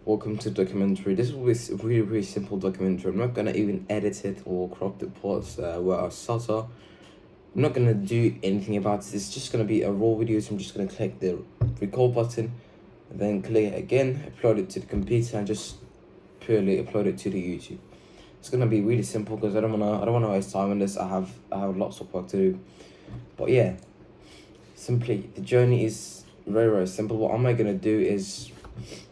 welcome to documentary. This will be a really, really simple documentary. I'm not gonna even edit it or crop the parts where I stutter. I'm not gonna do anything about it. It's just gonna be a raw video, so I'm just gonna click the record button, and then click it again, upload it to the computer, and just purely upload it to the YouTube. It's gonna be really simple because I don't wanna waste time on this. I have lots of work to do. But yeah, simply the journey is very, very simple. What am I gonna do is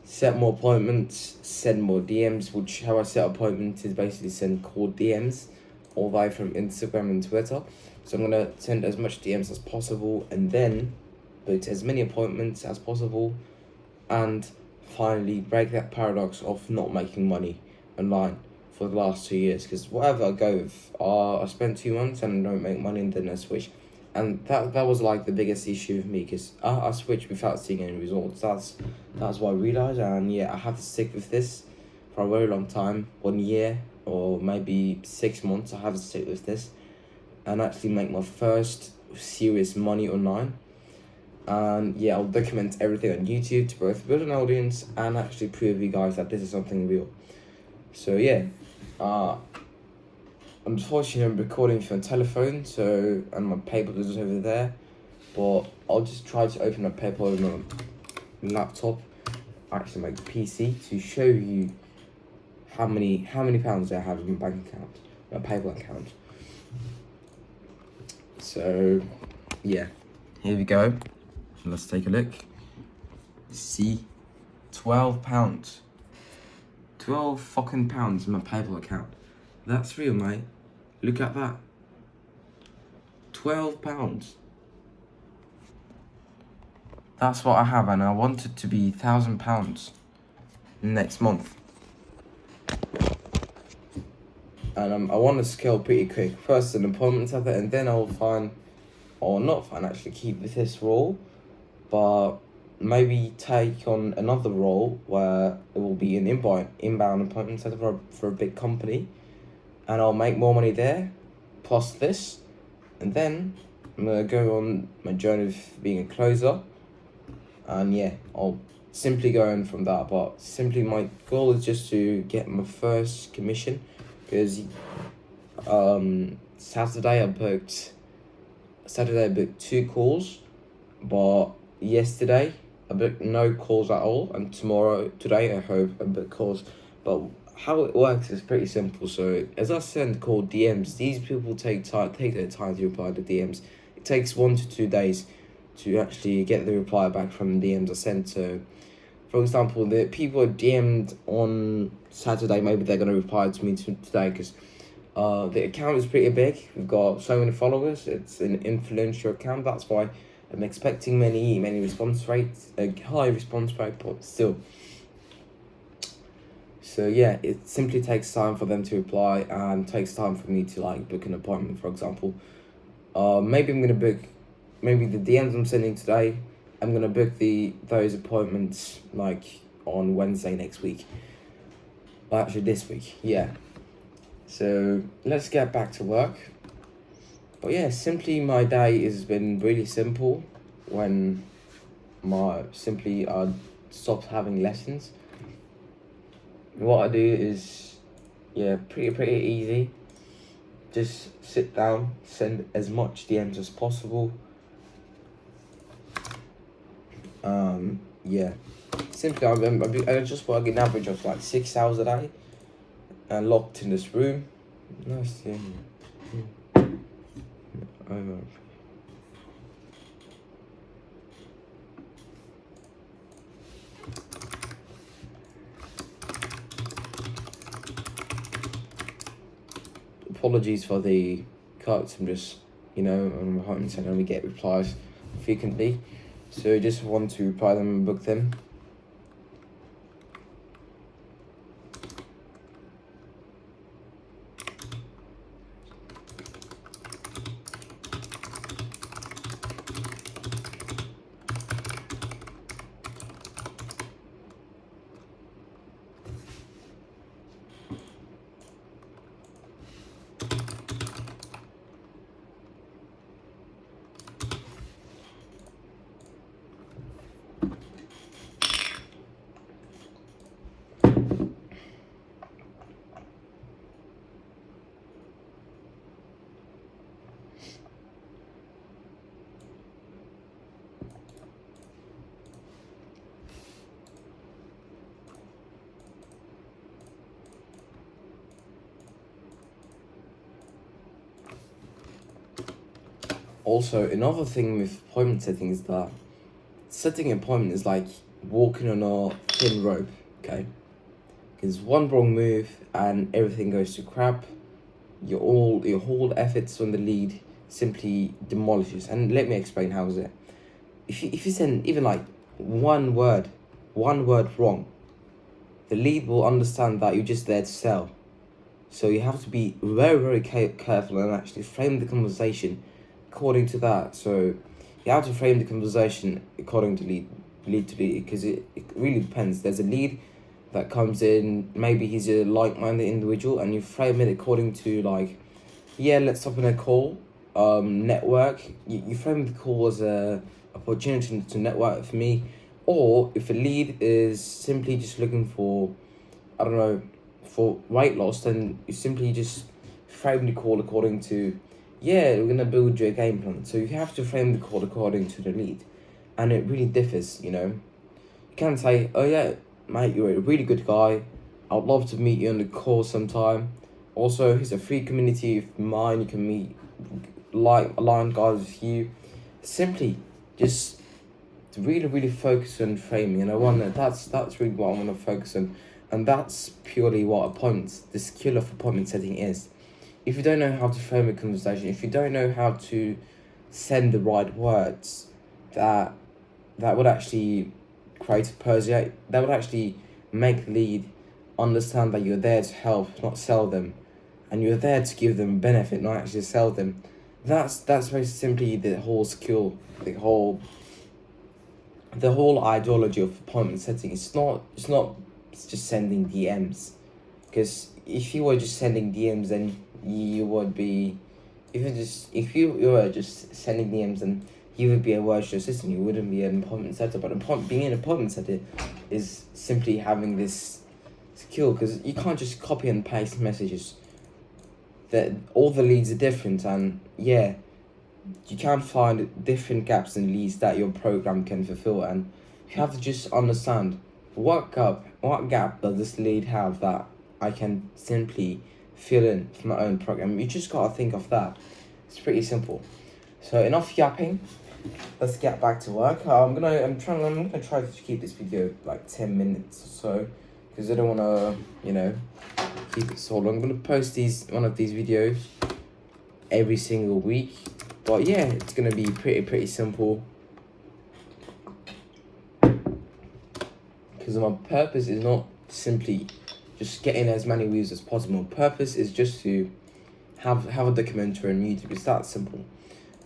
set more appointments, send more DMs, which how I set appointments is basically send cold DMs all the way from Instagram and Twitter. So I'm gonna send as much DMs as possible and then book as many appointments as possible, and finally break that paradox of not making money online for the last 2 years. Because whatever I go with, I spent 2 months and I don't make money, and then I switch. And that was like the biggest issue with me, because I switched without seeing any results. That's what I realized, and yeah, I have to stick with this for a very long time, 1 year or maybe 6 months. I have to stick with this and actually make my first serious money online. And yeah, I'll document everything on YouTube to both build an audience and actually prove you guys that this is something real. So yeah, unfortunately I'm recording from a telephone, so, and my PayPal is over there, but I'll just try to open my PayPal on my laptop, actually my PC, to show you how many pounds I have in my bank account, my PayPal account. So yeah, here we go. Let's take a look. See, £12. 12 fucking pounds in my PayPal account. That's real, mate. Look at that. £12. That's what I have, and I want it to be £1,000 next month. And I want to scale pretty quick. First an appointment center, and then I'll find, or not find, actually keep with this role, but maybe take on another role where it will be an inbound appointment center for a big company, and I'll make more money there, plus this, and then I'm gonna go on my journey of being a closer, and yeah, I'll simply go in from that. But simply my goal is just to get my first commission, because Saturday I booked 2 calls, but yesterday I booked no calls at all, and today I hope I book calls. But how it works is pretty simple. So as I send cold DMs, these people take their time to reply to DMs. It takes 1 to 2 days to actually get the reply back from the DMs I sent. So for example, the people DM'd on Saturday, maybe they're gonna reply to me today, because the account is pretty big. We've got so many followers. It's an influential account. That's why I'm expecting many response rates, a high response rate, but still. So yeah, it simply takes time for them to reply, and takes time for me to like book an appointment. For example, maybe I'm gonna book, maybe the DMs I'm sending today, I'm gonna book those appointments like on Wednesday next week. Well, actually this week, yeah. So let's get back to work. But yeah, simply my day has been really simple when I stopped having lessons. What I do is, yeah, pretty easy. Just sit down, send as much DMs as possible. Yeah, simply I just work an average of like 6 hours a day, and locked in this room. Nice, yeah. Over. Apologies for the cuts. I'm just, on my home center, we get replies frequently, so just want to reply them and book them. Also, another thing with appointment setting is that setting an appointment is like walking on a thin rope, okay? Because one wrong move and everything goes to crap. Your whole efforts on the lead simply demolishes. And let me explain how is it. If you send even like one word wrong, the lead will understand that you're just there to sell. So you have to be very careful and actually frame the conversation according to that. So you have to frame the conversation according to lead to lead, because it really depends. There's a lead that comes in, maybe he's a like-minded individual, and you frame it according to like, yeah, let's hop in a call, network. You frame the call as a opportunity to network for me. Or if a lead is simply just looking for, I don't know, for weight loss, then you simply just frame the call according to, yeah, we're gonna build your game plan. So you have to frame the call according to the lead, and it really differs. You can't say, oh yeah, mate, you're a really good guy, I'd love to meet you on the call sometime. Also, here's a free community of mine, you can meet aligned guys with you. Simply just to really focus on framing, and I want that's really what I want to focus on, and that's purely what the skill of appointment setting is. If you don't know how to frame a conversation, if you don't know how to send the right words, that would actually that would actually make the lead understand that you're there to help, not sell them, and you're there to give them benefit, not actually sell them. That's very simply the whole skill, the whole ideology of appointment setting. It's not just sending DMs, because if you were just sending DMs, then you would be, if you were just sending DMs, then you would be a virtual assistant. You wouldn't be an appointment setter. But being an appointment setter is simply having this skill, because you can't just copy and paste messages. That all the leads are different, and yeah, you can find different gaps in leads that your program can fulfill, and you have to just understand what gap does this lead have that I can simply fill in for my own program. You just gotta think of that. It's pretty simple. So enough yapping. Let's get back to work. I'm gonna try to keep this video like 10 minutes or so, because I don't wanna keep it so long. I'm gonna post one of these videos every single week. But yeah, it's gonna be pretty simple, because my purpose is not simply just getting as many views as possible. My purpose is just to have a documentary on YouTube. It's that simple.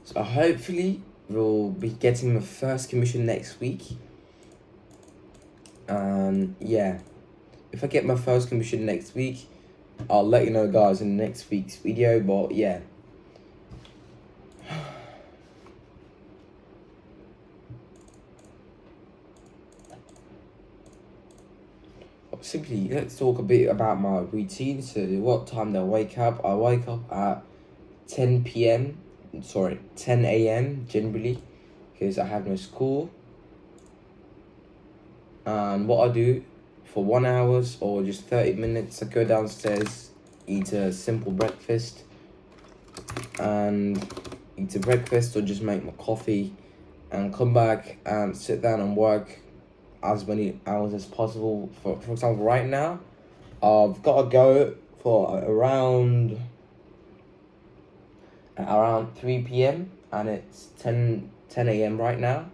So hopefully we'll be getting my first commission next week. And yeah, if I get my first commission next week, I'll let you know, guys, in next week's video. But yeah, simply let's talk a bit about my routine. So what time do I wake up? I wake up at 10 a.m. generally, because I have no school. And what I do for 1 hour or just 30 minutes, I go downstairs, eat a simple breakfast, or just make my coffee, and come back and sit down and work as many hours as possible. For example, right now, I've got to go for around 3 p.m. and it's 10 a.m. right now.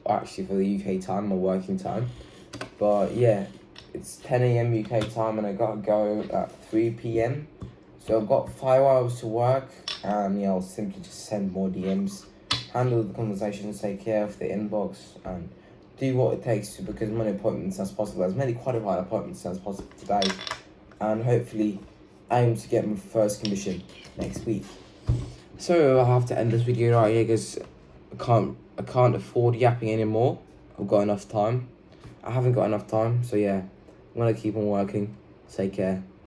Actually, for the UK time, my working time. But yeah, it's 10 a.m. UK time, and I got to go at 3 p.m. So I've got 5 hours to work, and I'll simply just send more DMs, handle the conversations, take care of the inbox, and do what it takes to book as many appointments as possible, as many qualified appointments as possible today, and hopefully aim to get my first commission next week. So I have to end this video right here, because I can't afford yapping anymore. I've got enough time. I haven't got enough time, so yeah, I'm gonna keep on working. Take care.